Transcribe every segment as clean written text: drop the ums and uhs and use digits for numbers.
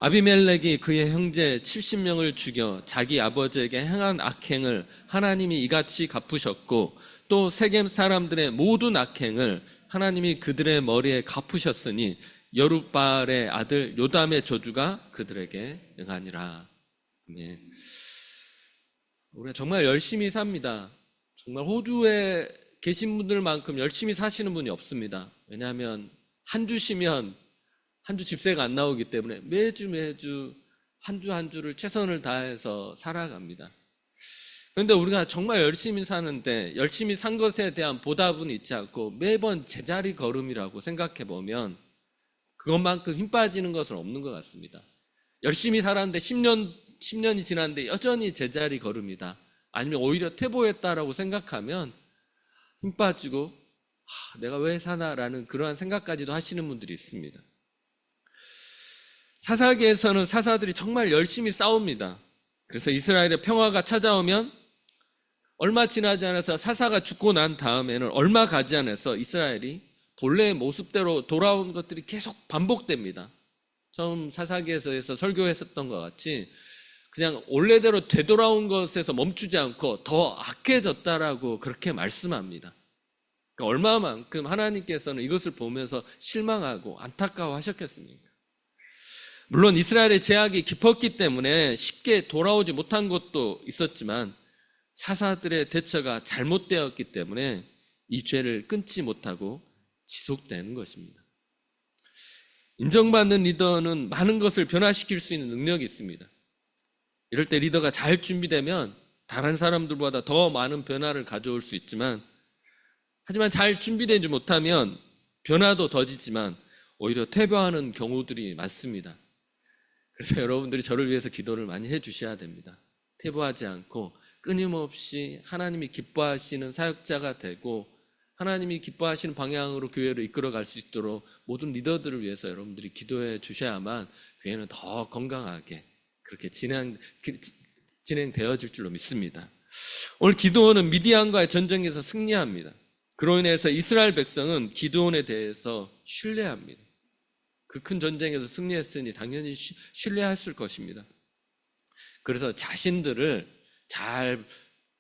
아비멜렉이 그의 형제 70명을 죽여 자기 아버지에게 행한 악행을 하나님이 이같이 갚으셨고, 또 세겜 사람들의 모든 악행을 하나님이 그들의 머리에 갚으셨으니 여룻바알의 아들 요담의 저주가 그들에게 응하니라. 아멘. 우리가 정말 열심히 삽니다. 정말 호주에 계신 분들만큼 열심히 사시는 분이 없습니다. 왜냐하면 한 주 쉬면 한 주 집세가 안 나오기 때문에 매주 한 주 한 주를 최선을 다해서 살아갑니다. 그런데 우리가 정말 열심히 사는데 열심히 산 것에 대한 보답은 있지 않고 매번 제자리 걸음이라고 생각해 보면 그것만큼 힘 빠지는 것은 없는 것 같습니다. 열심히 살았는데 10년이 지났는데 여전히 제자리 걸음이다. 아니면 오히려 퇴보했다라고 생각하면 힘 빠지고 내가 왜 사나라는 그러한 생각까지도 하시는 분들이 있습니다. 사사기에서는 사사들이 정말 열심히 싸웁니다. 그래서 이스라엘의 평화가 찾아오면 얼마 지나지 않아서 사사가 죽고 난 다음에는 얼마 가지 않아서 이스라엘이 본래의 모습대로 돌아온 것들이 계속 반복됩니다. 처음 사사기에서 설교했었던 것 같이 그냥 원래대로 되돌아온 것에서 멈추지 않고 더 악해졌다라고 그렇게 말씀합니다. 그러니까 얼마만큼 하나님께서는 이것을 보면서 실망하고 안타까워하셨겠습니까? 물론 이스라엘의 죄악이 깊었기 때문에 쉽게 돌아오지 못한 것도 있었지만 사사들의 대처가 잘못되었기 때문에 이 죄를 끊지 못하고 지속되는 것입니다. 인정받는 리더는 많은 것을 변화시킬 수 있는 능력이 있습니다. 이럴 때 리더가 잘 준비되면 다른 사람들보다 더 많은 변화를 가져올 수 있지만, 하지만 잘 준비되지 못하면 변화도 더디지만 오히려 퇴보하는 경우들이 많습니다. 그래서 여러분들이 저를 위해서 기도를 많이 해주셔야 됩니다. 퇴보하지 않고 끊임없이 하나님이 기뻐하시는 사역자가 되고 하나님이 기뻐하시는 방향으로 교회를 이끌어갈 수 있도록 모든 리더들을 위해서 여러분들이 기도해 주셔야만 교회는 더 건강하게 그렇게 진행되어질 줄로 믿습니다. 오늘 기드온은 미디안과의 전쟁에서 승리합니다. 그로 인해서 이스라엘 백성은 기드온에 대해서 신뢰합니다. 그 큰 전쟁에서 승리했으니 당연히 신뢰했을 것입니다. 그래서 자신들을 잘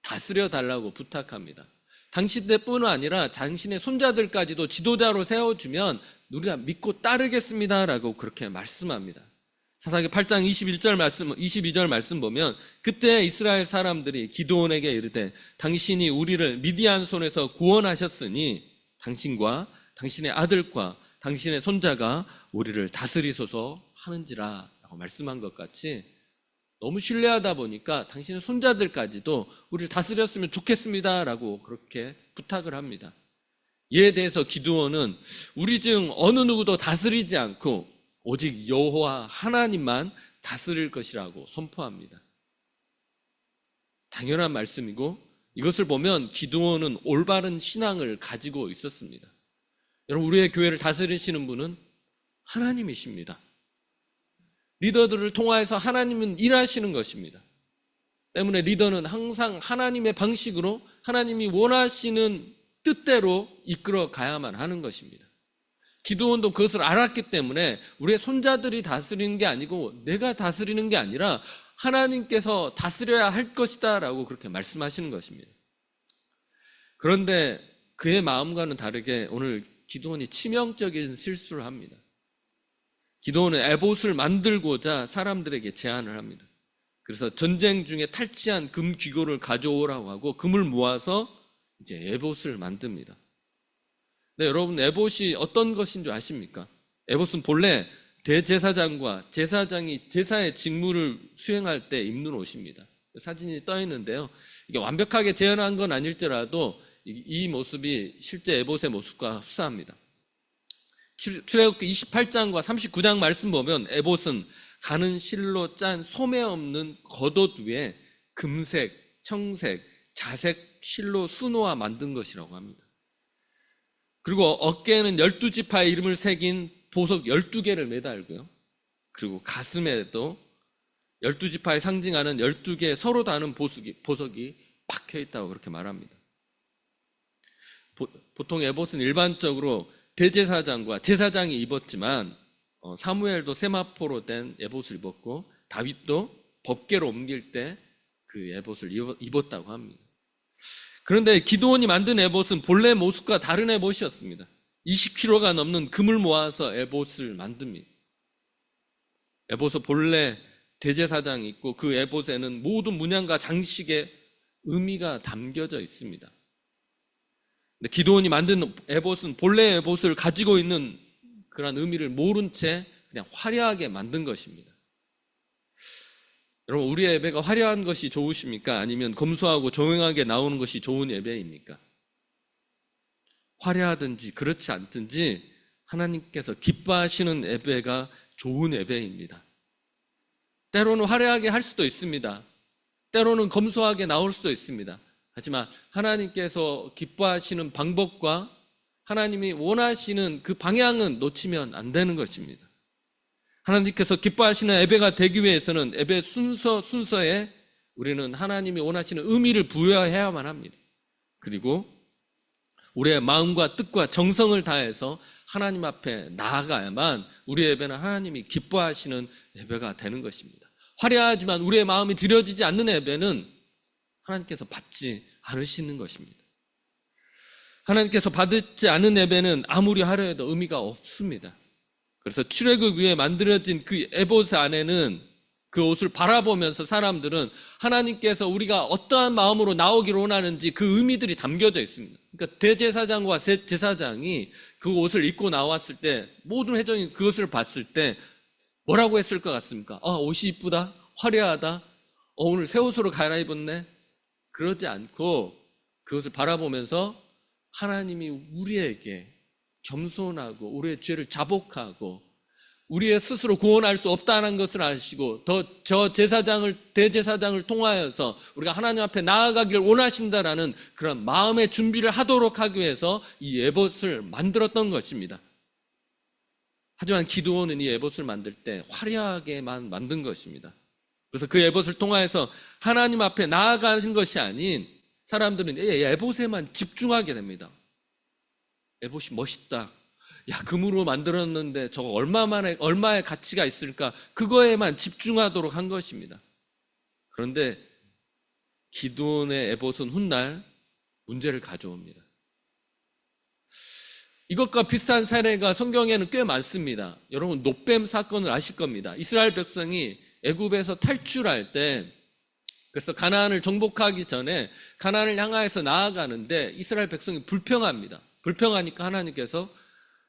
다스려 달라고 부탁합니다. 당신들뿐 아니라 당신의 손자들까지도 지도자로 세워주면 우리가 믿고 따르겠습니다라고 그렇게 말씀합니다. 사사기 8장 22절 말씀 보면 그때 이스라엘 사람들이 기드온에게 이르되 당신이 우리를 미디안 손에서 구원하셨으니 당신과 당신의 아들과 당신의 손자가 우리를 다스리소서 하는지라 라고 말씀한 것 같이 너무 신뢰하다 보니까 당신의 손자들까지도 우리를 다스렸으면 좋겠습니다 라고 그렇게 부탁을 합니다. 이에 대해서 기드온은 우리 중 어느 누구도 다스리지 않고 오직 여호와 하나님만 다스릴 것이라고 선포합니다. 당연한 말씀이고 이것을 보면 기드온은 올바른 신앙을 가지고 있었습니다. 여러분, 우리의 교회를 다스리시는 분은 하나님이십니다. 리더들을 통하여서 하나님은 일하시는 것입니다. 때문에 리더는 항상 하나님의 방식으로 하나님이 원하시는 뜻대로 이끌어 가야만 하는 것입니다. 기드온도 그것을 알았기 때문에 우리의 손자들이 다스리는 게 아니고 내가 다스리는 게 아니라 하나님께서 다스려야 할 것이다 라고 그렇게 말씀하시는 것입니다. 그런데 그의 마음과는 다르게 오늘 기드온이 치명적인 실수를 합니다. 기드온은 에봇을 만들고자 사람들에게 제안을 합니다. 그래서 전쟁 중에 탈취한 금 귀고를 가져오라고 하고 금을 모아서 이제 에봇을 만듭니다. 네, 여러분, 에봇이 어떤 것인 줄 아십니까? 에봇은 본래 대제사장과 제사장이 제사의 직무를 수행할 때 입는 옷입니다. 사진이 떠 있는데요. 이게 완벽하게 재현한 건 아닐지라도 이 모습이 실제 에봇의 모습과 흡사합니다. 출애굽기 28장과 39장 말씀 보면 에봇은 가는 실로 짠 소매 없는 겉옷 위에 금색, 청색, 자색 실로 수놓아 만든 것이라고 합니다. 그리고 어깨에는 12지파의 이름을 새긴 보석 12개를 매달고요. 그리고 가슴에도 12지파에 상징하는 12개의 서로 다른 보석이 박혀 있다고 그렇게 말합니다. 보통 에봇은 일반적으로 대제사장과 제사장이 입었지만 사무엘도 세마포로 된 에봇을 입었고 다윗도 법궤로 옮길 때 그 에봇을 입었다고 합니다. 그런데 기드온이 만든 에봇은 본래 모습과 다른 에봇이었습니다. 20kg가 넘는 금을 모아서 에봇을 만듭니다. 에봇은 본래 대제사장이 있고 그 에봇에는 모든 문양과 장식의 의미가 담겨져 있습니다. 근데 기드온이 만든 에봇은 본래 에봇을 가지고 있는 그런 의미를 모른 채 그냥 화려하게 만든 것입니다. 여러분, 우리의 예배가 화려한 것이 좋으십니까? 아니면 검소하고 조용하게 나오는 것이 좋은 예배입니까? 화려하든지 그렇지 않든지 하나님께서 기뻐하시는 예배가 좋은 예배입니다. 때로는 화려하게 할 수도 있습니다. 때로는 검소하게 나올 수도 있습니다. 하지만 하나님께서 기뻐하시는 방법과 하나님이 원하시는 그 방향은 놓치면 안 되는 것입니다. 하나님께서 기뻐하시는 예배가 되기 위해서는 예배 순서에 우리는 하나님이 원하시는 의미를 부여해야만 합니다. 그리고 우리의 마음과 뜻과 정성을 다해서 하나님 앞에 나아가야만 우리의 예배는 하나님이 기뻐하시는 예배가 되는 것입니다. 화려하지만 우리의 마음이 드려지지 않는 예배는 하나님께서 받지 않으시는 것입니다. 하나님께서 받지 않은 예배는 아무리 화려해도 의미가 없습니다. 그래서 출애굽 위에 만들어진 그 에봇 안에는 그 옷을 바라보면서 사람들은 하나님께서 우리가 어떠한 마음으로 나오기를 원하는지 그 의미들이 담겨져 있습니다. 그러니까 대제사장과 제사장이 그 옷을 입고 나왔을 때 모든 회중이 그것을 봤을 때 뭐라고 했을 것 같습니까? 옷이 이쁘다, 화려하다, 오늘 새 옷으로 갈아입었네. 그러지 않고 그것을 바라보면서 하나님이 우리에게 겸손하고 우리의 죄를 자복하고 우리의 스스로 구원할 수 없다는 것을 아시고 저 대제사장을 통하여서 우리가 하나님 앞에 나아가기를 원하신다라는 그런 마음의 준비를 하도록 하기 위해서 이 에봇을 만들었던 것입니다. 하지만 기드온은 이 에봇을 만들 때 화려하게만 만든 것입니다. 그래서 그 에봇을 통하여서 하나님 앞에 나아가는 것이 아닌 사람들은 에봇에만 집중하게 됩니다. 에봇이 멋있다. 야, 금으로 만들었는데 저거 얼마의 가치가 있을까? 그거에만 집중하도록 한 것입니다. 그런데 기드온의 에봇은 훗날 문제를 가져옵니다. 이것과 비슷한 사례가 성경에는 꽤 많습니다. 여러분, 놋뱀 사건을 아실 겁니다. 이스라엘 백성이 애굽에서 탈출할 때, 그래서 가나안을 정복하기 전에 가나안을 향하여서 나아가는데 이스라엘 백성이 불평합니다. 불평하니까 하나님께서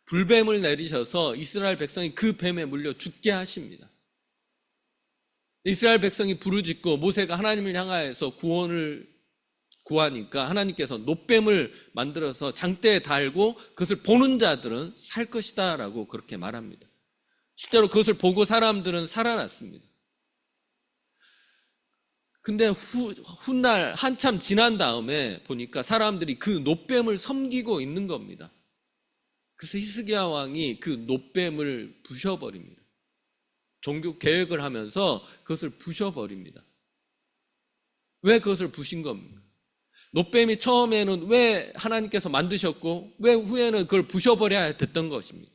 불뱀을 내리셔서 이스라엘 백성이 그 뱀에 물려 죽게 하십니다. 이스라엘 백성이 부르짖고 모세가 하나님을 향하여서 구원을 구하니까 하나님께서 놋뱀을 만들어서 장대에 달고 그것을 보는 자들은 살 것이다 라고 그렇게 말합니다. 실제로 그것을 보고 사람들은 살아났습니다. 근데 훗날 한참 지난 다음에 보니까 사람들이 그 놋뱀을 섬기고 있는 겁니다. 그래서 히스기야 왕이 그 놋뱀을 부셔버립니다. 종교 개혁을 하면서 그것을 부셔버립니다. 왜 그것을 부신 겁니까? 놋뱀이 처음에는 왜 하나님께서 만드셨고 왜 후에는 그걸 부셔버려야 됐던 것입니까?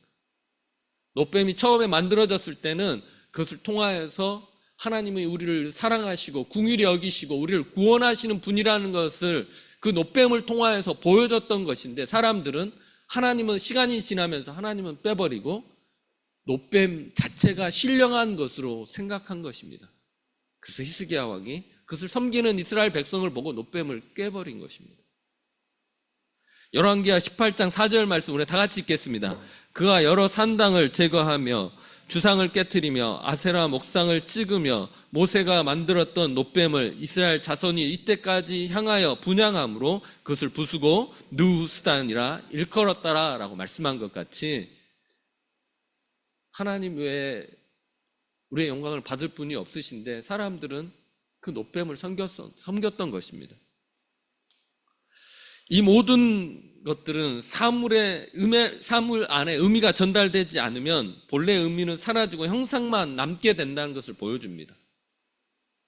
놋뱀이 처음에 만들어졌을 때는 그것을 통하여서 하나님이 우리를 사랑하시고 긍휼히 여기시고 우리를 구원하시는 분이라는 것을 그 놋뱀을 통하여서 보여줬던 것인데 사람들은 하나님은 시간이 지나면서 하나님은 빼버리고 놋뱀 자체가 신령한 것으로 생각한 것입니다. 그래서 히스기야 왕이 그것을 섬기는 이스라엘 백성을 보고 놋뱀을 깨버린 것입니다. 열왕기하 18장 4절 말씀 우리 다 같이 읽겠습니다. 그가 여러 산당을 제거하며 주상을 깨트리며 아세라 목상을 찍으며 모세가 만들었던 놋뱀을 이스라엘 자손이 이때까지 향하여 분향함으로 그것을 부수고 느후스단이라 일컬었다라 라고 말씀한 것 같이 하나님 외에 우리의 영광을 받을 분이 없으신데 사람들은 그 놋뱀을 섬겼던 것입니다. 이 모든 것들은 사물 안에 의미가 전달되지 않으면 본래 의미는 사라지고 형상만 남게 된다는 것을 보여줍니다.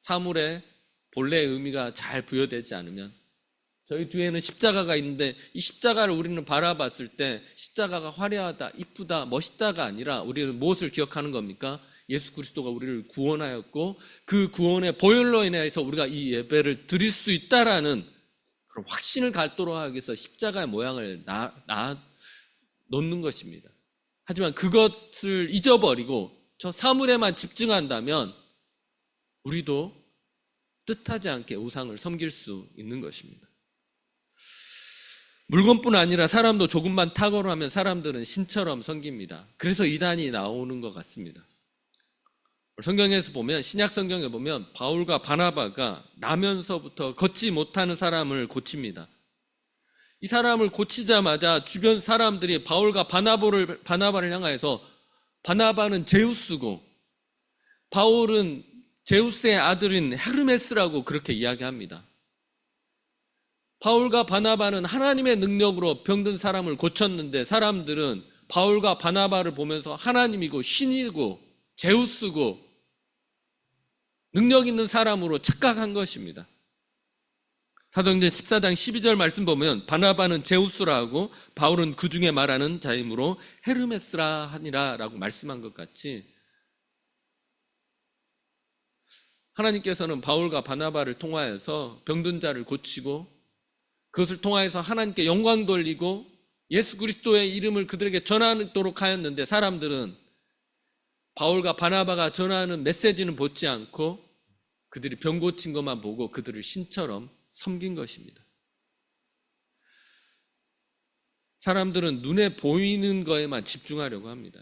사물에 본래의 의미가 잘 부여되지 않으면 저희 뒤에는 십자가가 있는데 이 십자가를 우리는 바라봤을 때 십자가가 화려하다, 이쁘다, 멋있다가 아니라 우리는 무엇을 기억하는 겁니까? 예수 그리스도가 우리를 구원하였고 그 구원의 보혈로 인해서 우리가 이 예배를 드릴 수 있다라는 그런 확신을 갖도록 하기 위해서 십자가의 모양을 놓는 것입니다. 하지만 그것을 잊어버리고 저 사물에만 집중한다면 우리도 뜻하지 않게 우상을 섬길 수 있는 것입니다. 물건뿐 아니라 사람도 조금만 탁월하면 사람들은 신처럼 섬깁니다. 그래서 이단이 나오는 것 같습니다. 성경에서 보면, 신약 성경에 보면 바울과 바나바가 나면서부터 걷지 못하는 사람을 고칩니다. 이 사람을 고치자마자 주변 사람들이 바울과 바나바를 향하여서 바나바는 제우스고 바울은 제우스의 아들인 헤르메스라고 그렇게 이야기합니다. 바울과 바나바는 하나님의 능력으로 병든 사람을 고쳤는데 사람들은 바울과 바나바를 보면서 하나님이고 신이고 제우스고 능력 있는 사람으로 착각한 것입니다. 사도행전 14장 12절 말씀 보면 바나바는 제우스라 하고 바울은 그 중에 말하는 자이므로 헤르메스라 하니라 라고 말씀한 것 같이 하나님께서는 바울과 바나바를 통하여서 병든 자를 고치고 그것을 통하여서 하나님께 영광 돌리고 예수 그리스도의 이름을 그들에게 전하도록 하였는데 사람들은 바울과 바나바가 전하는 메시지는 보지 않고 그들이 병 고친 것만 보고 그들을 신처럼 섬긴 것입니다. 사람들은 눈에 보이는 거에만 집중하려고 합니다.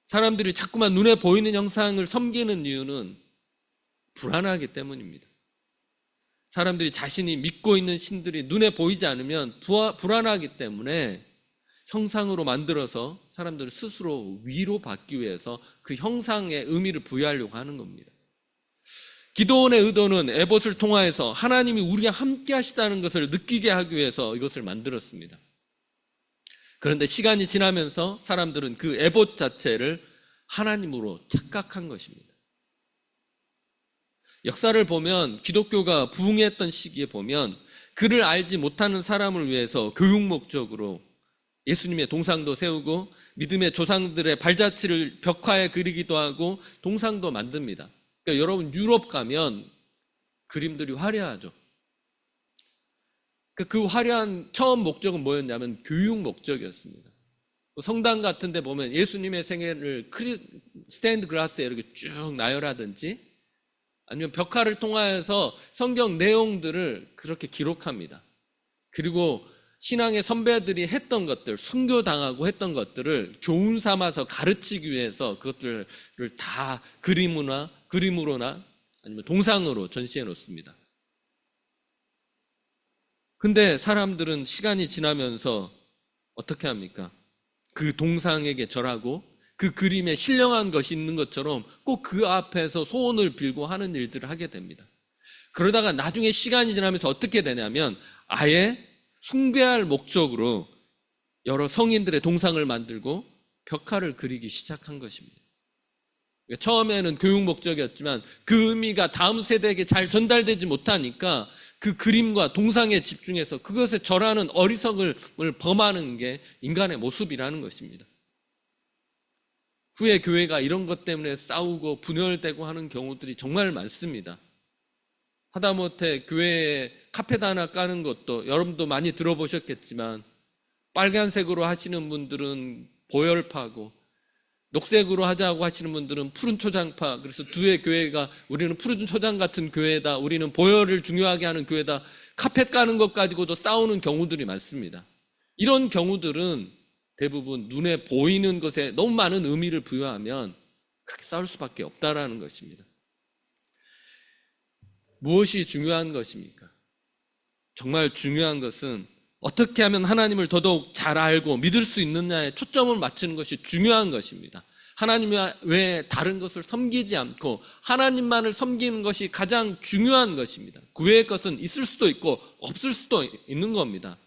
사람들이 자꾸만 눈에 보이는 형상을 섬기는 이유는 불안하기 때문입니다. 사람들이 자신이 믿고 있는 신들이 눈에 보이지 않으면 불안하기 때문에 형상으로 만들어서 사람들을 스스로 위로받기 위해서 그 형상의 의미를 부여하려고 하는 겁니다. 기도원의 의도는 에봇을 통하여서 하나님이 우리와 함께 하시다는 것을 느끼게 하기 위해서 이것을 만들었습니다. 그런데 시간이 지나면서 사람들은 그 에봇 자체를 하나님으로 착각한 것입니다. 역사를 보면 기독교가 부흥했던 시기에 보면 그를 알지 못하는 사람을 위해서 교육 목적으로 예수님의 동상도 세우고 믿음의 조상들의 발자취를 벽화에 그리기도 하고 동상도 만듭니다. 그러니까 여러분 유럽 가면 그림들이 화려하죠. 그 화려한 처음 목적은 뭐였냐면 교육 목적이었습니다. 성당 같은 데 보면 예수님의 생애를 스테인드 글라스에 이렇게 쭉 나열하든지 아니면 벽화를 통하여서 성경 내용들을 그렇게 기록합니다. 그리고 신앙의 선배들이 했던 것들, 순교당하고 했던 것들을 교훈 삼아서 가르치기 위해서 그것들을 다 그림으로나 아니면 동상으로 전시해 놓습니다. 근데 사람들은 시간이 지나면서 어떻게 합니까? 그 동상에게 절하고 그 그림에 신령한 것이 있는 것처럼 꼭 그 앞에서 소원을 빌고 하는 일들을 하게 됩니다. 그러다가 나중에 시간이 지나면서 어떻게 되냐면 아예 숭배할 목적으로 여러 성인들의 동상을 만들고 벽화를 그리기 시작한 것입니다. 처음에는 교육 목적이었지만 그 의미가 다음 세대에게 잘 전달되지 못하니까 그 그림과 동상에 집중해서 그것에 절하는 어리석음을 범하는 게 인간의 모습이라는 것입니다. 후에 교회가 이런 것 때문에 싸우고 분열되고 하는 경우들이 정말 많습니다. 하다못해 교회에 카펫 하나 까는 것도 여러분도 많이 들어보셨겠지만 빨간색으로 하시는 분들은 보혈파고 녹색으로 하자고 하시는 분들은 푸른 초장파. 그래서 두의 교회가 우리는 푸른 초장 같은 교회다, 우리는 보혈을 중요하게 하는 교회다, 카펫 까는 것 가지고도 싸우는 경우들이 많습니다. 이런 경우들은 대부분 눈에 보이는 것에 너무 많은 의미를 부여하면 그렇게 싸울 수밖에 없다라는 것입니다. 무엇이 중요한 것입니까? 정말 중요한 것은 어떻게 하면 하나님을 더더욱 잘 알고 믿을 수 있느냐에 초점을 맞추는 것이 중요한 것입니다. 하나님 외에 다른 것을 섬기지 않고 하나님만을 섬기는 것이 가장 중요한 것입니다. 그 외의 것은 있을 수도 있고 없을 수도 있는 겁니다.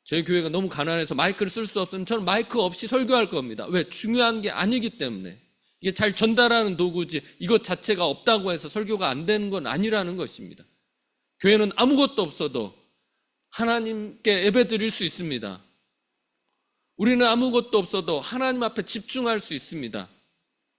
저희 교회가 너무 가난해서 마이크를 쓸 수 없으면 저는 마이크 없이 설교할 겁니다. 왜? 중요한 게 아니기 때문에. 이게 잘 전달하는 도구지 이것 자체가 없다고 해서 설교가 안 되는 건 아니라는 것입니다. 교회는 아무것도 없어도 하나님께 예배드릴 수 있습니다. 우리는 아무것도 없어도 하나님 앞에 집중할 수 있습니다.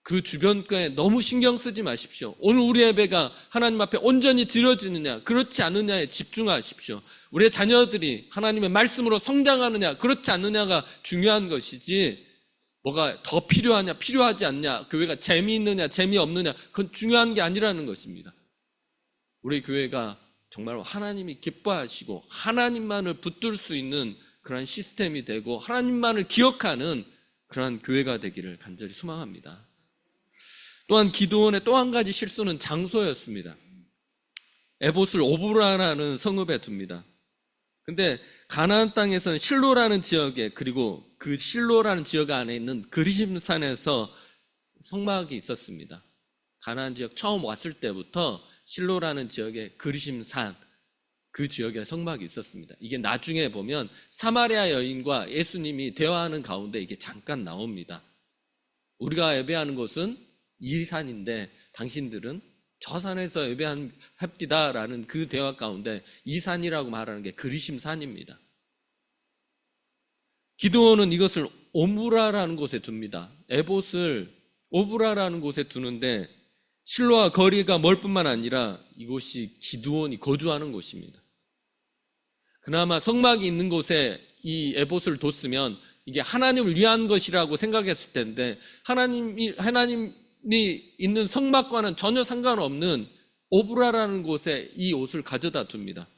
그 주변 거에 너무 신경 쓰지 마십시오. 오늘 우리 예배가 하나님 앞에 온전히 드려지느냐, 그렇지 않느냐에 집중하십시오. 우리의 자녀들이 하나님의 말씀으로 성장하느냐, 그렇지 않느냐가 중요한 것이지, 뭐가 더 필요하냐, 필요하지 않냐, 교회가 재미있느냐, 재미없느냐, 그건 중요한 게 아니라는 것입니다. 우리 교회가 정말 하나님이 기뻐하시고 하나님만을 붙들 수 있는 그러한 시스템이 되고 하나님만을 기억하는 그러한 교회가 되기를 간절히 소망합니다. 또한 기드온의 또 한 가지 실수는 장소였습니다. 에봇을 오브라라는 성읍에 둡니다. 근데 가나안 땅에서는 실로라는 지역에, 그리고 그 실로라는 지역 안에 있는 그리심산에서 성막이 있었습니다. 가나안 지역 처음 왔을 때부터 실로라는 지역에 그리심산, 그 지역에 성막이 있었습니다. 이게 나중에 보면 사마리아 여인과 예수님이 대화하는 가운데 이게 잠깐 나옵니다. 우리가 예배하는 곳은 이 산인데 당신들은 저 산에서 예배합디다라는 그 대화 가운데 이 산이라고 말하는 게 그리심산입니다. 기드온은 이것을 오므라라는 곳에 둡니다. 에봇을 오브라라는 곳에 두는데 실로와 거리가 멀 뿐만 아니라 이곳이 기드온이 거주하는 곳입니다. 그나마 성막이 있는 곳에 이 에봇을 뒀으면 이게 하나님을 위한 것이라고 생각했을 텐데 하나님이 있는 성막과는 전혀 상관없는 오브라라는 곳에 이 옷을 가져다 둡니다.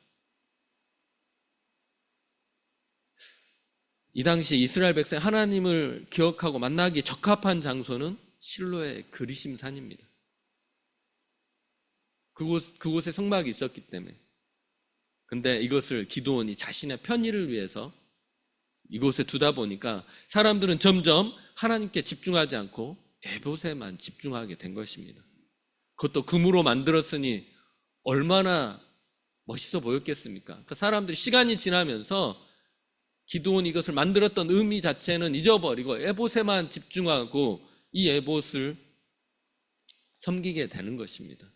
이 당시 이스라엘 백성 하나님을 기억하고 만나기 적합한 장소는 실로의 그리심산입니다. 그곳에 성막이 있었기 때문에. 근데 이것을 기드온이 자신의 편의를 위해서 이곳에 두다 보니까 사람들은 점점 하나님께 집중하지 않고 에봇에만 집중하게 된 것입니다. 그것도 금으로 만들었으니 얼마나 멋있어 보였겠습니까? 그 사람들이 시간이 지나면서 기드온이 이것을 만들었던 의미 자체는 잊어버리고 에봇에만 집중하고 이 에봇을 섬기게 되는 것입니다.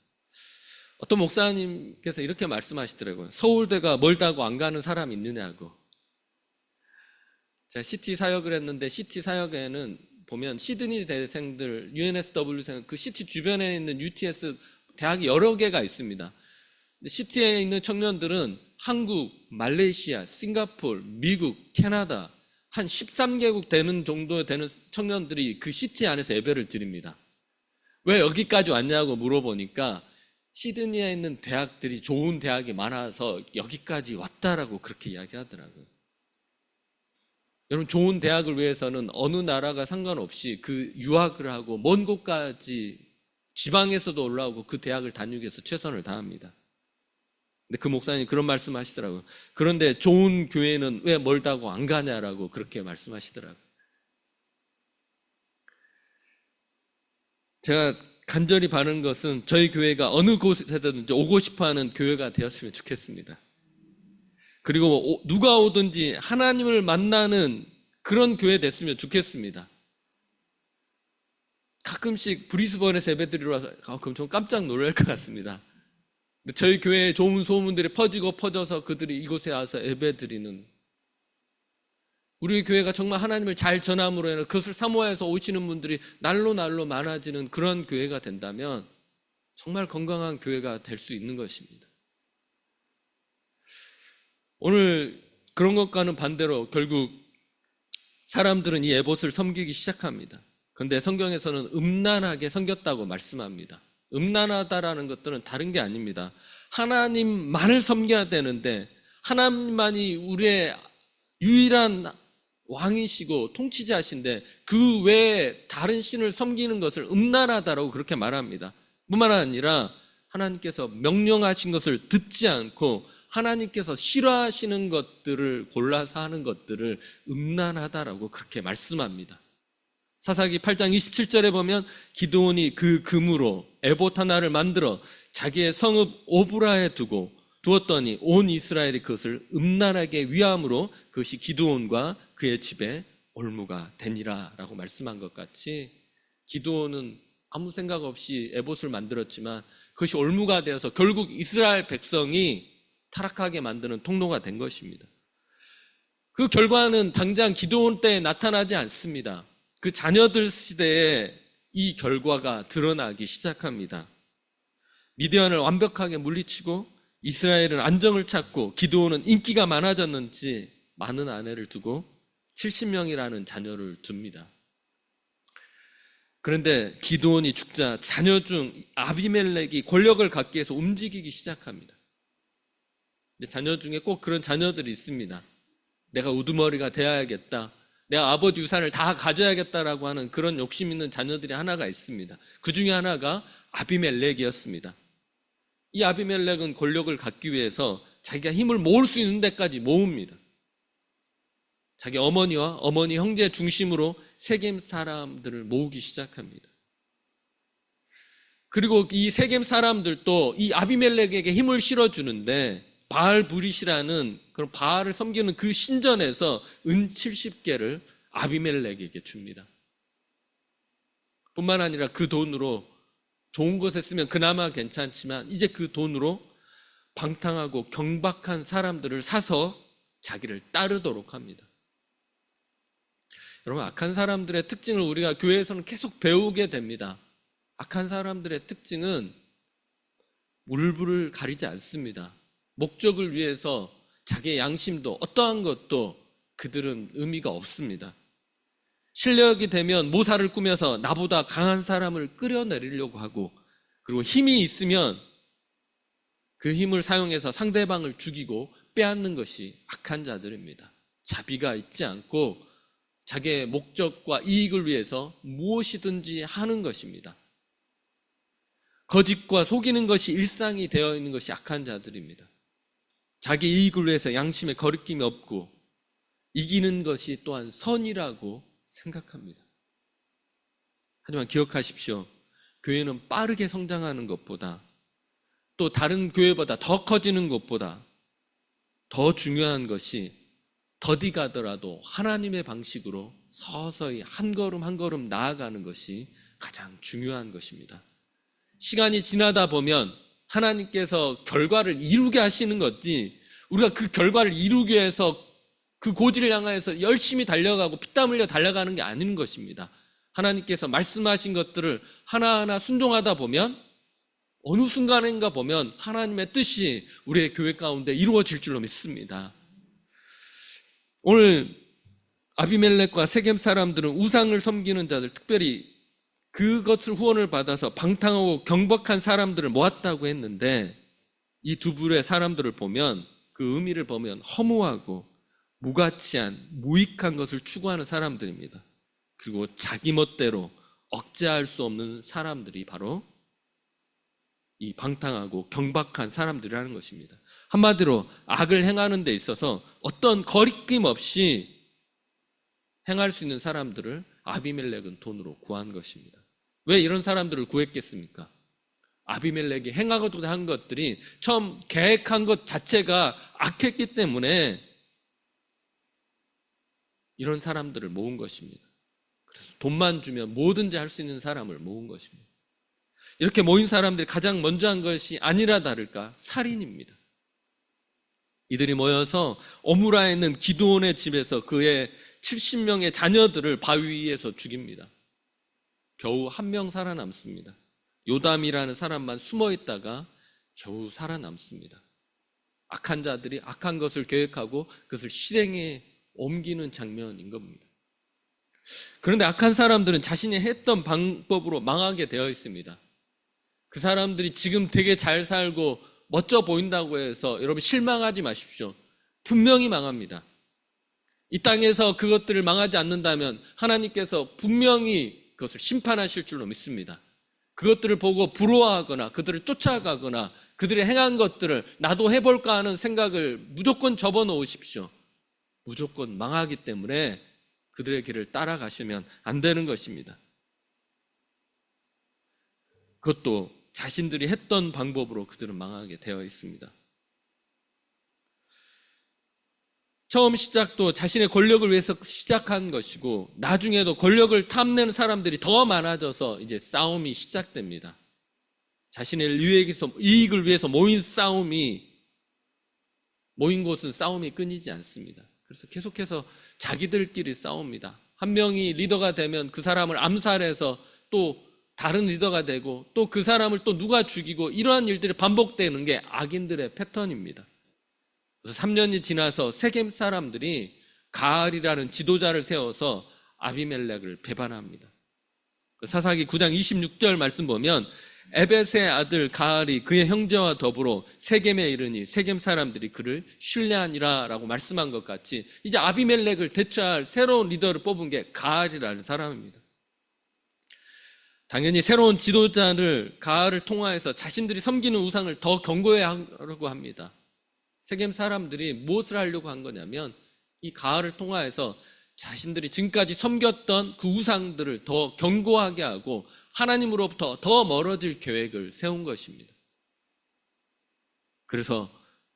어떤 목사님께서 이렇게 말씀하시더라고요. 서울대가 멀다고 안 가는 사람이 있느냐고. 제가 CT 사역을 했는데 CT 사역에는 보면 시드니 대생들, UNSW생, 그 CT 주변에 있는 UTS 대학이 여러 개가 있습니다. CT에 있는 청년들은 한국, 말레이시아, 싱가포르, 미국, 캐나다 한 13개국 되는 정도 되는 청년들이 그 CT 안에서 예배를 드립니다. 왜 여기까지 왔냐고 물어보니까 시드니에 있는 대학들이 좋은 대학이 많아서 여기까지 왔다라고 그렇게 이야기하더라고요. 여러분, 좋은 대학을 위해서는 어느 나라가 상관없이 그 유학을 하고 먼 곳까지 지방에서도 올라오고 그 대학을 다니기 위해서 최선을 다합니다. 근데 그 목사님이 그런 말씀 하시더라고요. 그런데 좋은 교회는 왜 멀다고 안 가냐라고 그렇게 말씀하시더라고요. 제가 간절히 바라는 것은 저희 교회가 어느 곳에든지 오고 싶어하는 교회가 되었으면 좋겠습니다. 그리고 누가 오든지 하나님을 만나는 그런 교회 됐으면 좋겠습니다. 가끔씩 브리스번에서 예배드리러 와서 그럼 좀 깜짝 놀랄 것 같습니다. 저희 교회에 좋은 소문들이 퍼져서 그들이 이곳에 와서 예배드리는, 우리 교회가 정말 하나님을 잘 전함으로 해서 그것을 사모해서 오시는 분들이 날로 많아지는 그런 교회가 된다면 정말 건강한 교회가 될 수 있는 것입니다. 오늘 그런 것과는 반대로 결국 사람들은 이 에봇을 섬기기 시작합니다. 그런데 성경에서는 음란하게 섬겼다고 말씀합니다. 음란하다라는 것들은 다른 게 아닙니다. 하나님만을 섬겨야 되는데 하나님만이 우리의 유일한 왕이시고 통치자신데 그 외에 다른 신을 섬기는 것을 음란하다라고 그렇게 말합니다. 뿐만 아니라 하나님께서 명령하신 것을 듣지 않고 하나님께서 싫어하시는 것들을 골라서 하는 것들을 음란하다라고 그렇게 말씀합니다. 사사기 8장 27절에 보면 기드온이 그 금으로 에봇 하나를 만들어 자기의 성읍 오브라에 두었더니 온 이스라엘이 그것을 음란하게 위함으로 그것이 기드온과 그의 집에 올무가 되니라 라고 말씀한 것 같이 기드온은 아무 생각 없이 에봇을 만들었지만 그것이 올무가 되어서 결국 이스라엘 백성이 타락하게 만드는 통로가 된 것입니다. 그 결과는 당장 기드온 때에 나타나지 않습니다. 그 자녀들 시대에 이 결과가 드러나기 시작합니다. 미디안을 완벽하게 물리치고 이스라엘은 안정을 찾고 기드온은 인기가 많아졌는지 많은 아내를 두고 70명이라는 자녀를 둡니다. 그런데 기드온이 죽자 자녀 중 아비멜렉이 권력을 갖기 위해서 움직이기 시작합니다. 자녀 중에 꼭 그런 자녀들이 있습니다. 내가 우두머리가 되어야겠다, 내가 아버지 유산을 다 가져야겠다라고 하는 그런 욕심 있는 자녀들이 하나가 있습니다. 그 중에 하나가 아비멜렉이었습니다. 이 아비멜렉은 권력을 갖기 위해서 자기가 힘을 모을 수 있는 데까지 모읍니다. 자기 어머니와 어머니 형제 중심으로 세겜 사람들을 모으기 시작합니다. 그리고 이 세겜 사람들도 이 아비멜렉에게 힘을 실어주는데 바알브릿이라는 그런 바알을 섬기는 그 신전에서 은 70개를 아비멜렉에게 줍니다. 뿐만 아니라 그 돈으로 좋은 곳에 쓰면 그나마 괜찮지만 이제 그 돈으로 방탕하고 경박한 사람들을 사서 자기를 따르도록 합니다. 여러분, 악한 사람들의 특징을 우리가 교회에서는 계속 배우게 됩니다. 악한 사람들의 특징은 물불을 가리지 않습니다. 목적을 위해서 자기의 양심도 어떠한 것도 그들은 의미가 없습니다. 실력이 되면 모사를 꾸며서 나보다 강한 사람을 끌어내리려고 하고, 그리고 힘이 있으면 그 힘을 사용해서 상대방을 죽이고 빼앗는 것이 악한 자들입니다. 자비가 있지 않고 자기의 목적과 이익을 위해서 무엇이든지 하는 것입니다. 거짓과 속이는 것이 일상이 되어 있는 것이 악한 자들입니다. 자기 이익을 위해서 양심에 거리낌이 없고 이기는 것이 또한 선이라고 생각합니다. 하지만 기억하십시오. 교회는 빠르게 성장하는 것보다, 또 다른 교회보다 더 커지는 것보다 더 중요한 것이 더디 가더라도 하나님의 방식으로 서서히 한 걸음 한 걸음 나아가는 것이 가장 중요한 것입니다. 시간이 지나다 보면 하나님께서 결과를 이루게 하시는 거지, 우리가 그 결과를 이루기 위해서 그 고지를 향해서 열심히 달려가고 피땀 흘려 달려가는 게 아닌 것입니다. 하나님께서 말씀하신 것들을 하나하나 순종하다 보면 어느 순간인가 보면 하나님의 뜻이 우리의 교회 가운데 이루어질 줄로 믿습니다. 오늘 아비멜렉과 세겜 사람들은 우상을 섬기는 자들, 특별히 그것을 후원을 받아서 방탕하고 경박한 사람들을 모았다고 했는데, 이 두 부류의 사람들을 보면, 그 의미를 보면 허무하고 무가치한 무익한 것을 추구하는 사람들입니다. 그리고 자기 멋대로 억제할 수 없는 사람들이 바로 이 방탕하고 경박한 사람들이라는 것입니다. 한마디로 악을 행하는 데 있어서 어떤 거리낌 없이 행할 수 있는 사람들을 아비멜렉은 돈으로 구한 것입니다. 왜 이런 사람들을 구했겠습니까? 아비멜렉이 행하고자 한 것들이 처음 계획한 것 자체가 악했기 때문에 이런 사람들을 모은 것입니다. 그래서 돈만 주면 뭐든지 할 수 있는 사람을 모은 것입니다. 이렇게 모인 사람들이 가장 먼저 한 것이 아니라 다를까 살인입니다. 이들이 모여서 오므라에 있는 기드온의 집에서 그의 70명의 자녀들을 바위 위에서 죽입니다. 겨우 한 명 살아남습니다. 요담이라는 사람만 숨어 있다가 겨우 살아남습니다. 악한 자들이 악한 것을 계획하고 그것을 실행에 옮기는 장면인 겁니다. 그런데 악한 사람들은 자신이 했던 방법으로 망하게 되어 있습니다. 그 사람들이 지금 되게 잘 살고 멋져 보인다고 해서 여러분 실망하지 마십시오. 분명히 망합니다. 이 땅에서 그것들을 망하지 않는다면 하나님께서 분명히 그것을 심판하실 줄로 믿습니다. 그것들을 보고 부러워하거나 그들을 쫓아가거나 그들이 행한 것들을 나도 해볼까 하는 생각을 무조건 접어놓으십시오. 무조건 망하기 때문에 그들의 길을 따라가시면 안 되는 것입니다. 그것도 자신들이 했던 방법으로 그들은 망하게 되어 있습니다. 처음 시작도 자신의 권력을 위해서 시작한 것이고, 나중에도 권력을 탐내는 사람들이 더 많아져서 이제 싸움이 시작됩니다. 자신의 이익을 위해서 모인 싸움이 모인 곳은 싸움이 끊이지 않습니다. 그래서 계속해서 자기들끼리 싸웁니다. 한 명이 리더가 되면 그 사람을 암살해서 또 다른 리더가 되고 또 그 사람을 또 누가 죽이고 이러한 일들이 반복되는 게 악인들의 패턴입니다. 그래서 3년이 지나서 세겜 사람들이 가알이라는 지도자를 세워서 아비멜렉을 배반합니다. 사사기 9장 26절 말씀 보면 에벳의 아들 가알이 그의 형제와 더불어 세겜에 이르니 세겜 사람들이 그를 신뢰하니라 라고 말씀한 것 같이 이제 아비멜렉을 대처할 새로운 리더를 뽑은 게 가알이라는 사람입니다. 당연히 새로운 지도자를 가알을 통하여서 자신들이 섬기는 우상을 더 견고해 하려고 합니다. 세겜 사람들이 무엇을 하려고 한 거냐면 이 가알을 통하여서 자신들이 지금까지 섬겼던 그 우상들을 더 견고하게 하고 하나님으로부터 더 멀어질 계획을 세운 것입니다. 그래서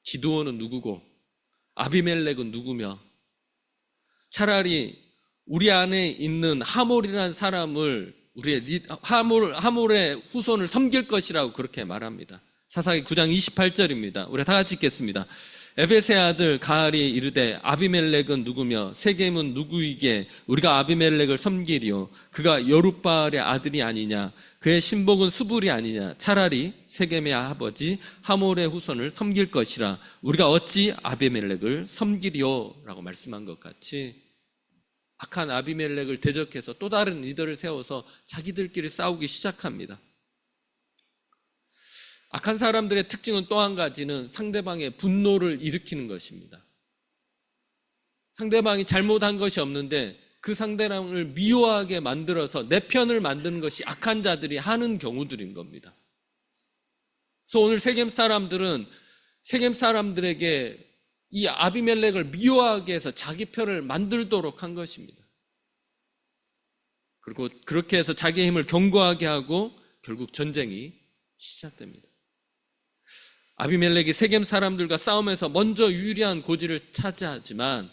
기드온은 누구고 아비멜렉은 누구며 차라리 우리 안에 있는 하몰이라는 사람을 우리의 하몰의 후손을 섬길 것이라고 그렇게 말합니다. 사사기 9장 28절입니다. 우리 다 같이 읽겠습니다. 에벳의 아들 가알이 이르되 아비멜렉은 누구며 세겜은 누구이게 우리가 아비멜렉을 섬기리요 그가 여룻바알의 아들이 아니냐 그의 신복은 수불이 아니냐 차라리 세겜의 아버지 하몰의 후손을 섬길 것이라 우리가 어찌 아비멜렉을 섬기리요 라고 말씀한 것 같이 악한 아비멜렉을 대적해서 또 다른 리더를 세워서 자기들끼리 싸우기 시작합니다. 악한 사람들의 특징은 또 한 가지는 상대방의 분노를 일으키는 것입니다. 상대방이 잘못한 것이 없는데 그 상대방을 미워하게 만들어서 내 편을 만드는 것이 악한 자들이 하는 경우들인 겁니다. 그래서 오늘 세겜 사람들은 세겜 사람들에게 이 아비멜렉을 미워하게 해서 자기 편을 만들도록 한 것입니다. 그리고 그렇게 해서 자기의 힘을 견고하게 하고 결국 전쟁이 시작됩니다. 아비멜렉이 세겜 사람들과 싸움에서 먼저 유리한 고지를 차지하지만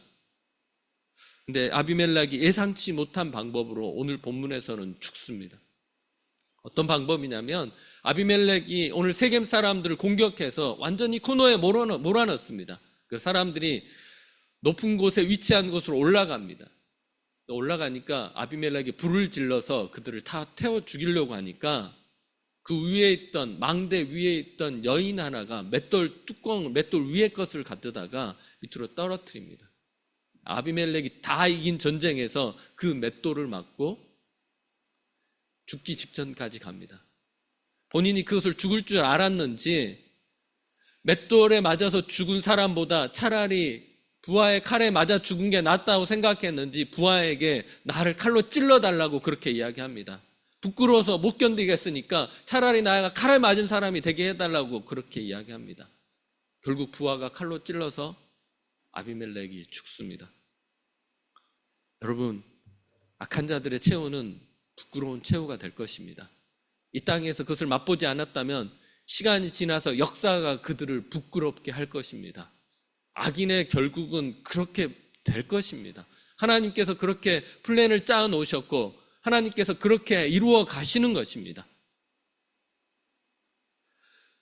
근데 아비멜렉이 예상치 못한 방법으로 오늘 본문에서는 죽습니다. 어떤 방법이냐면 아비멜렉이 오늘 세겜 사람들을 공격해서 완전히 코너에 몰아넣습니다. 그 사람들이 높은 곳에 위치한 곳으로 올라갑니다. 올라가니까 아비멜렉이 불을 질러서 그들을 다 태워 죽이려고 하니까 그 위에 있던 망대 위에 있던 여인 하나가 맷돌 위에 것을 가져다가 밑으로 떨어뜨립니다. 아비멜렉이 다 이긴 전쟁에서 그 맷돌을 맞고 죽기 직전까지 갑니다. 본인이 그것을 죽을 줄 알았는지 맷돌에 맞아서 죽은 사람보다 차라리 부하의 칼에 맞아 죽은 게 낫다고 생각했는지 부하에게 나를 칼로 찔러달라고 그렇게 이야기합니다. 부끄러워서 못 견디겠으니까 차라리 나가 칼에 맞은 사람이 되게 해달라고 그렇게 이야기합니다. 결국 부하가 칼로 찔러서 아비멜렉이 죽습니다. 여러분, 악한 자들의 최후는 부끄러운 최후가 될 것입니다. 이 땅에서 그것을 맛보지 않았다면 시간이 지나서 역사가 그들을 부끄럽게 할 것입니다. 악인의 결국은 그렇게 될 것입니다. 하나님께서 그렇게 플랜을 짜 놓으셨고 하나님께서 그렇게 이루어 가시는 것입니다.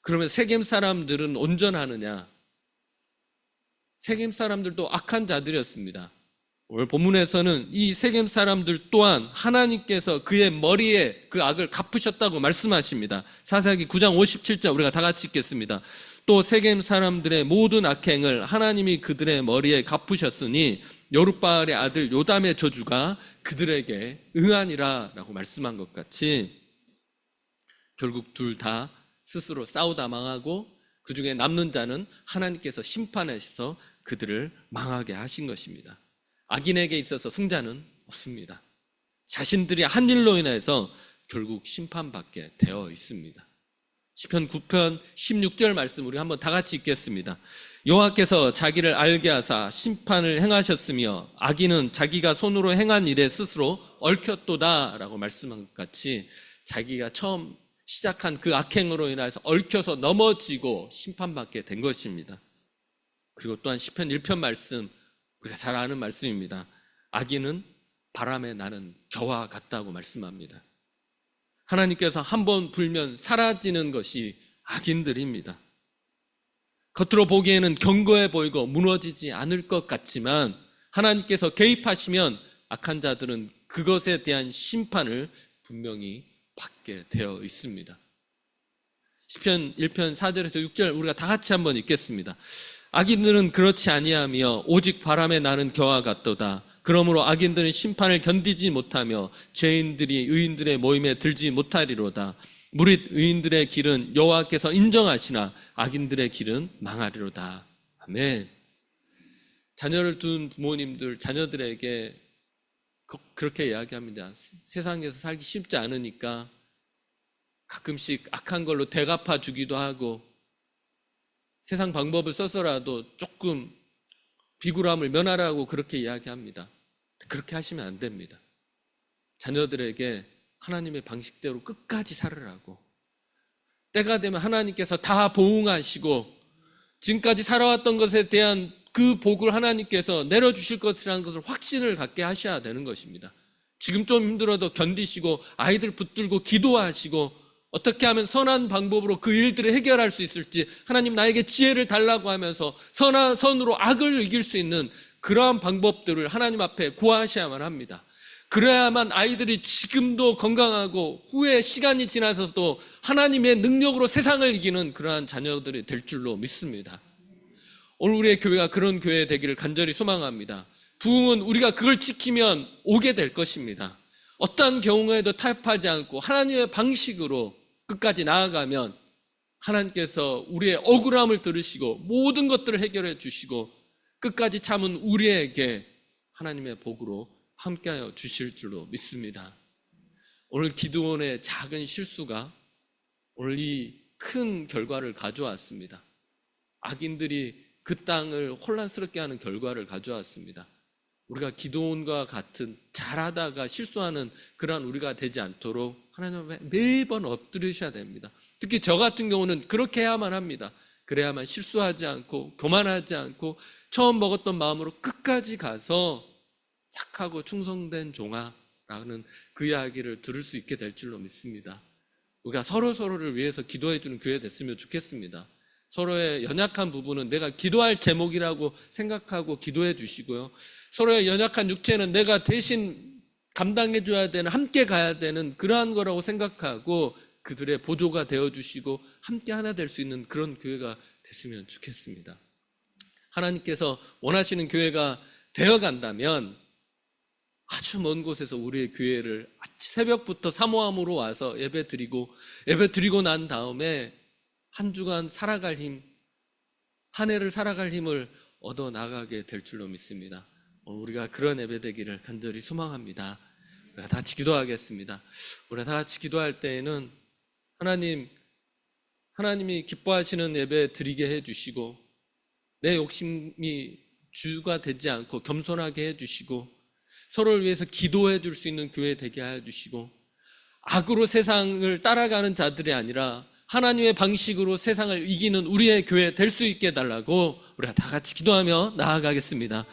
그러면 세겜 사람들은 온전하느냐? 세겜 사람들도 악한 자들이었습니다. 오늘 본문에서는 이 세겜 사람들 또한 하나님께서 그의 머리에 그 악을 갚으셨다고 말씀하십니다. 사사기 9장 57절 우리가 다 같이 읽겠습니다. 또 세겜 사람들의 모든 악행을 하나님이 그들의 머리에 갚으셨으니 여룻바알의 아들 요담의 저주가 그들에게 응하니라 라고 말씀한 것 같이 결국 둘 다 스스로 싸우다 망하고 그 중에 남는 자는 하나님께서 심판하셔서 그들을 망하게 하신 것입니다. 악인에게 있어서 승자는 없습니다. 자신들이 한 일로 인해서 결국 심판받게 되어 있습니다. 시편 9편 16절 말씀 우리 한번 다 같이 읽겠습니다. 여호와께서 자기를 알게 하사 심판을 행하셨으며 악인은 자기가 손으로 행한 일에 스스로 얽혔도다 라고 말씀한 것 같이 자기가 처음 시작한 그 악행으로 인해서 얽혀서 넘어지고 심판받게 된 것입니다. 그리고 또한 시편 1편 말씀 우리가 잘 아는 말씀입니다. 악인은 바람에 나는 겨와 같다고 말씀합니다. 하나님께서 한번 불면 사라지는 것이 악인들입니다. 겉으로 보기에는 견고해 보이고 무너지지 않을 것 같지만 하나님께서 개입하시면 악한 자들은 그것에 대한 심판을 분명히 받게 되어 있습니다. 시편 1편 4절에서 6절 우리가 다 같이 한번 읽겠습니다. 악인들은 그렇지 아니하며 오직 바람에 나는 겨와 같도다. 그러므로 악인들은 심판을 견디지 못하며 죄인들이 의인들의 모임에 들지 못하리로다. 무릇 의인들의 길은 여호와께서 인정하시나 악인들의 길은 망하리로다. 아멘. 자녀를 둔 부모님들 자녀들에게 그렇게 이야기합니다. 세상에서 살기 쉽지 않으니까 가끔씩 악한 걸로 대갚아 주기도 하고 세상 방법을 써서라도 조금 비굴함을 면하라고 그렇게 이야기합니다. 그렇게 하시면 안 됩니다. 자녀들에게 하나님의 방식대로 끝까지 살으라고, 때가 되면 하나님께서 다 보응하시고 지금까지 살아왔던 것에 대한 그 복을 하나님께서 내려주실 것이라는 것을 확신을 갖게 하셔야 되는 것입니다. 지금 좀 힘들어도 견디시고 아이들 붙들고 기도하시고 어떻게 하면 선한 방법으로 그 일들을 해결할 수 있을지 하나님 나에게 지혜를 달라고 하면서 선으로 악을 이길 수 있는 그러한 방법들을 하나님 앞에 구하셔야만 합니다. 그래야만 아이들이 지금도 건강하고 후에 시간이 지나서도 하나님의 능력으로 세상을 이기는 그러한 자녀들이 될 줄로 믿습니다. 오늘 우리의 교회가 그런 교회 되기를 간절히 소망합니다. 부흥은 우리가 그걸 지키면 오게 될 것입니다. 어떠한 경우에도 타협하지 않고 하나님의 방식으로 끝까지 나아가면 하나님께서 우리의 억울함을 들으시고 모든 것들을 해결해 주시고 끝까지 참은 우리에게 하나님의 복으로 함께하여 주실 줄로 믿습니다. 오늘 기드온의 작은 실수가 오늘 이 큰 결과를 가져왔습니다. 악인들이 그 땅을 혼란스럽게 하는 결과를 가져왔습니다. 우리가 기드온과 같은 잘하다가 실수하는 그러한 우리가 되지 않도록 하나님 앞에 매번 엎드리셔야 됩니다. 특히 저 같은 경우는 그렇게 해야만 합니다. 그래야만 실수하지 않고 교만하지 않고 처음 먹었던 마음으로 끝까지 가서 착하고 충성된 종아라는 그 이야기를 들을 수 있게 될 줄로 믿습니다. 우리가 서로를 위해서 기도해 주는 교회 됐으면 좋겠습니다. 서로의 연약한 부분은 내가 기도할 제목이라고 생각하고 기도해 주시고요. 서로의 연약한 육체는 내가 대신 감당해 줘야 되는, 함께 가야 되는 그러한 거라고 생각하고 그들의 보조가 되어 주시고 함께 하나 될 수 있는 그런 교회가 됐으면 좋겠습니다. 하나님께서 원하시는 교회가 되어 간다면 아주 먼 곳에서 우리의 교회를 새벽부터 사모함으로 와서 예배 드리고 난 다음에 한 주간 살아갈 힘, 한 해를 살아갈 힘을 얻어 나가게 될 줄로 믿습니다. 우리가 그런 예배 되기를 간절히 소망합니다. 우리가 다 같이 기도하겠습니다. 우리가 다 같이 기도할 때에는 하나님이 기뻐하시는 예배 드리게 해주시고 내 욕심이 주가 되지 않고 겸손하게 해주시고 서로를 위해서 기도해 줄 수 있는 교회 되게 해주시고 악으로 세상을 따라가는 자들이 아니라 하나님의 방식으로 세상을 이기는 우리의 교회 될 수 있게 해달라고 우리가 다 같이 기도하며 나아가겠습니다.